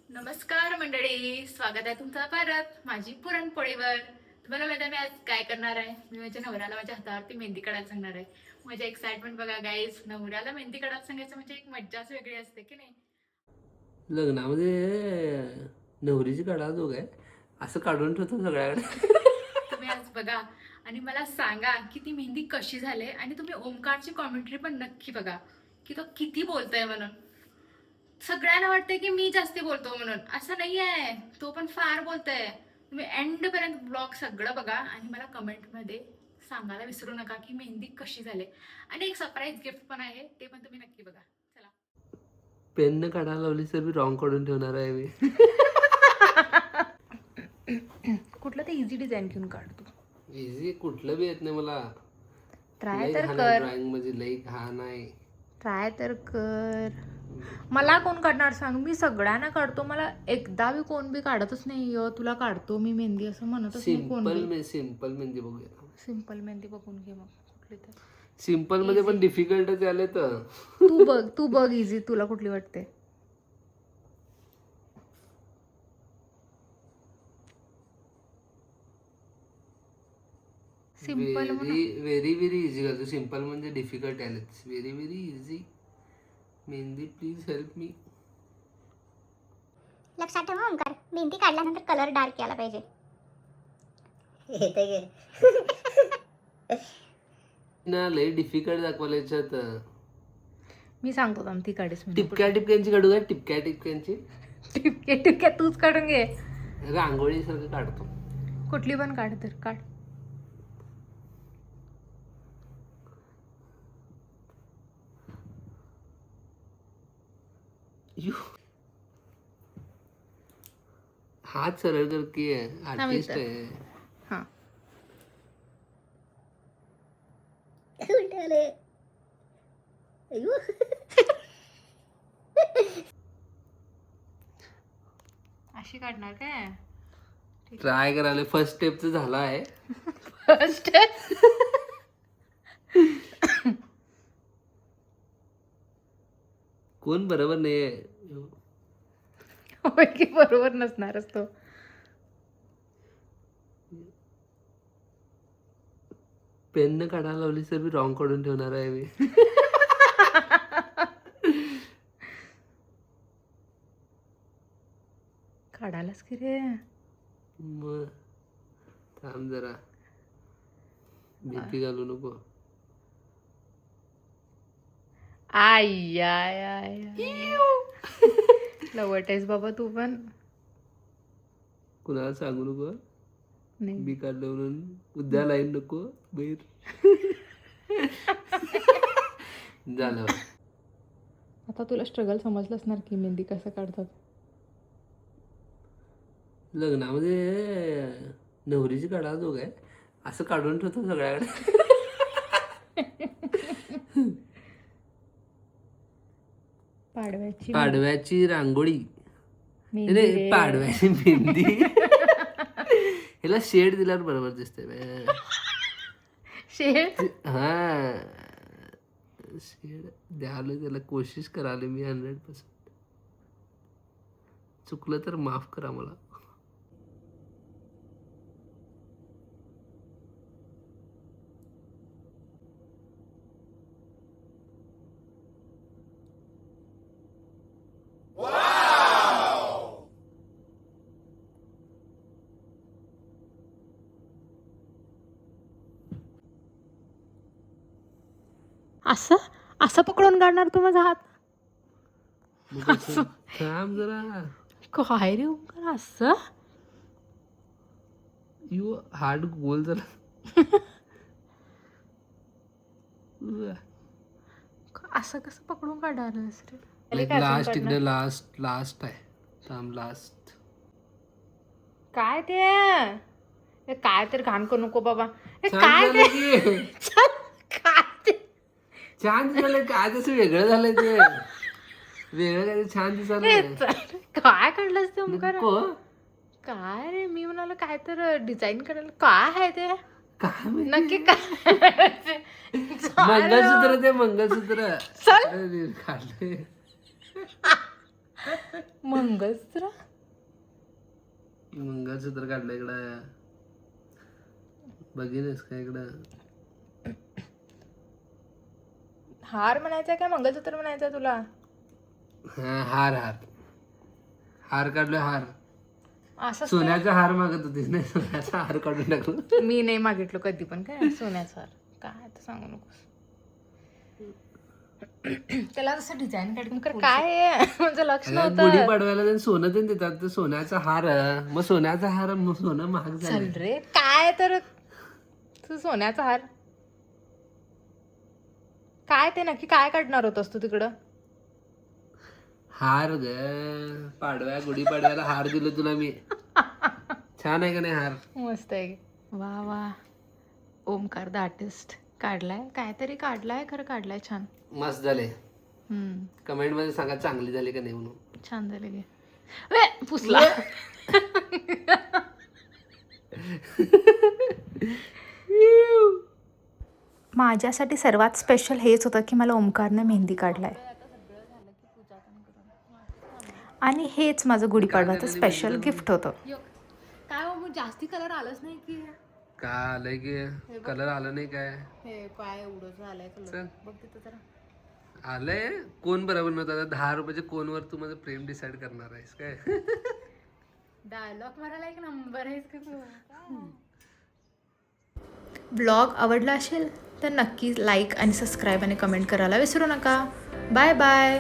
नमस्कार मंडळी, स्वागत आहे तुमचं परत माझी पुरणपोळीवर. तुम्हाला माहिती आहे मी आज काय करणार आहे? मी माझ्या नवऱ्याला माझ्या हातावरती मेहंदी काढायला सांगणार आहे. माझी एक्साइटमेंट बघा गाईज. नवऱ्याला मेहंदी काढायला सांगायचं म्हणजे एक मज्जाच वेगळी असते की नाही. लग्नामध्ये नवरीची काढा जो काय असं काढून ठेवतो सगळ्याकडे. तुम्ही आज बघा आणि मला सांगा की ती मेहंदी कशी झाली आणि तुम्ही ओमकारची कॉमेंट्री पण नक्की बघा की तो किती बोलतोय म्हणून. सगळ्यांना वाटतंय की मी जास्ती बोलतो म्हणून, असं नाही आहे, तो पण फार बोलतोय. तुम्ही एंड पर्यंत ब्लॉग सगळं बघा आणि मला कमेंट मध्ये सांगायला विसरू नका की मेहंदी कशी झाली. आणि एक सरप्राईज गिफ्ट पण आहे, ते पण तुम्ही नक्की बघा. चला. पेननं काढायला लावली तर मी रॉंग काढून ठेवणार आहे मी. कुठलं ते इझी डिझाईन घेऊन काढतो. इझी कुठलं बी येत नाही मला. ट्राय तर कर. ड्रॉइंग मध्ये लई घाण आहे. ट्राय तर कर. मला कोण काढणार सांग? मी सगळ्यांना काढतो, मला एकदा बी कोण बी काढतच नाही. तुला काढतो मी मेहंदी असं म्हणतच नाही कोण बी. सिंपल मेहंदी बघूया. सिंपल मेहंदी बघून घे मग कुठली तर. सिंपल मध्ये पण डिफिकल्टच आले तर. तू बघ इझी तुला कुठली वाटते. सिंपल व्हेरी व्हेरी इझी करतो. सिंपल म्हणजे डिफिकल्ट आले. Very very easy mehndi, please help me. लक्षात ठेवा ओंकार, मेहंदी काढल्यानंतर कलर डार्क यायला पाहिजे. ना लई डिफिकल्ट दाखवलं याच्यात. मी सांगतो थांब, ती काढीस टिपक्या टिपक्यांची काढू का? टिपक्या टिपक्यांची टिपक्या तूच काढून घे. रांगोळी सारखं काढतो. कुठली पण काढ तर काढ. हाथ सरळ करके आर्टिस्ट इथं. आहे. हा अशी काढणार काय? ट्राय करायला फर्स्ट स्टेपच झाला आहे. फर्स्ट कोण बरोबर नाहीये. होय की बरोबर नसणारच तो. पेननं काढायला लावली तर मी रॉंग काढून ठेवणार आहे मी. काढायलाच की रे. मग थांब जरा, भीती घालू नको. आय आय आय लवट आहेस बाबा तू पण. कुणाला सांगू नको नाही मी काढलं म्हणून. उद्या लाईन नको बाहेर. झालं. आता तुला स्ट्रगल समजलं असणार की मेहंदी कसं काढतात. लग्नामध्ये नवरीची काढा जो काय असं काढून ठेवतो सगळ्याकडे. पाडव्याची रांगोळी, नाही पाडव्याची मेहंदी. ह्याला शेड दिल्यावर बरोबर दिसते. शेड हा शेड द्यायला त्याला कोशिश कराले मी 100%. चुकलं तर माफ करा मला. असं असं पकडून काढणार तू माझा हात? मग कसं? थांब जरा. काय रे ओंकार असं? यू हार्ड गोल जरा. असं कसं पकडून काढणार रे? लास्ट तिकडे लास्ट आहे. थांब लास्ट. काय ते काय तर घाण करू नको बाबा. काय ते काय ते छान दिसायला. काय तसं वेगळं झालंय ते. वेगळं काय ते छान दिसायला. काय काढलंस ते ओंकार? काय रे मी म्हणाला काय तर डिझाईन करायला. काय आहे ते काय नक्की काय? मंगळसूत्र ते मंगळसूत्र काढले. मंगळसूत्र मंगळसूत्र काढलं इकडं. बघितलंस का इकडं? हार म्हणायचा काय मंगळसूत्र म्हणायचं तुला? हा हार हार हार काढलो. हार असं सोन्याचा हार मागत होतीस नाही, सोन्याचा हार काढून टाकलो. मी नाही मागितलो कधी पण काय सोन्याचा हार. काय तर सांगू नकोस. त्याला जसं डिझाईन काढून कर काय आहे? माझं लक्ष गुढी नव्हतं. पाडव्याला त्यांनी सोनं ते देतात, तर सोन्याचा हार. मग सोन्याचा हार मग सोनं महाग चल झालं. रे काय तर तू सोन्याचा हार काय ते नक्की काय काढणार होतस तू तिकडं? हार ग पाडव्या गुढी पाडव्याला हार दिलो तुला मी. छान आहे का नाही हार? मस्त आहे. वा वा ओमकार द आर्टिस्ट काढलाय काहीतरी काढलाय खरं काढलाय छान. मस्त झाले. हम्म कमेंट मध्ये सांगा चांगली झाली का नाही म्हणून. छान झाले गे पुसला. माझ्यासाठी सर्वात स्पेशल हेच होतं की मला ओमकारने मेहंदी काढलाय आणि हेच माझं गुढीपाडव्याचं स्पेशल गिफ्ट होतं. काय मग जास्ती कलर आलंच नाही की का आलंय की कलर आला नाही काय? हे काय एवढं झालंय कलर बघ तिथं जरा. आलंय. कोण बरोबर नव्हतं? आता 10 रुपयाच्या कोणवर तू माझं प्रेम डिसाईड करणार आहेस काय? डायलॉग मारायला एक नंबर आहेस का तू. ब्लॉग आवडला असेल तर नक्की लाईक आणि सबस्क्राईब आणि कमेंट करायला विसरू नका. Bye bye.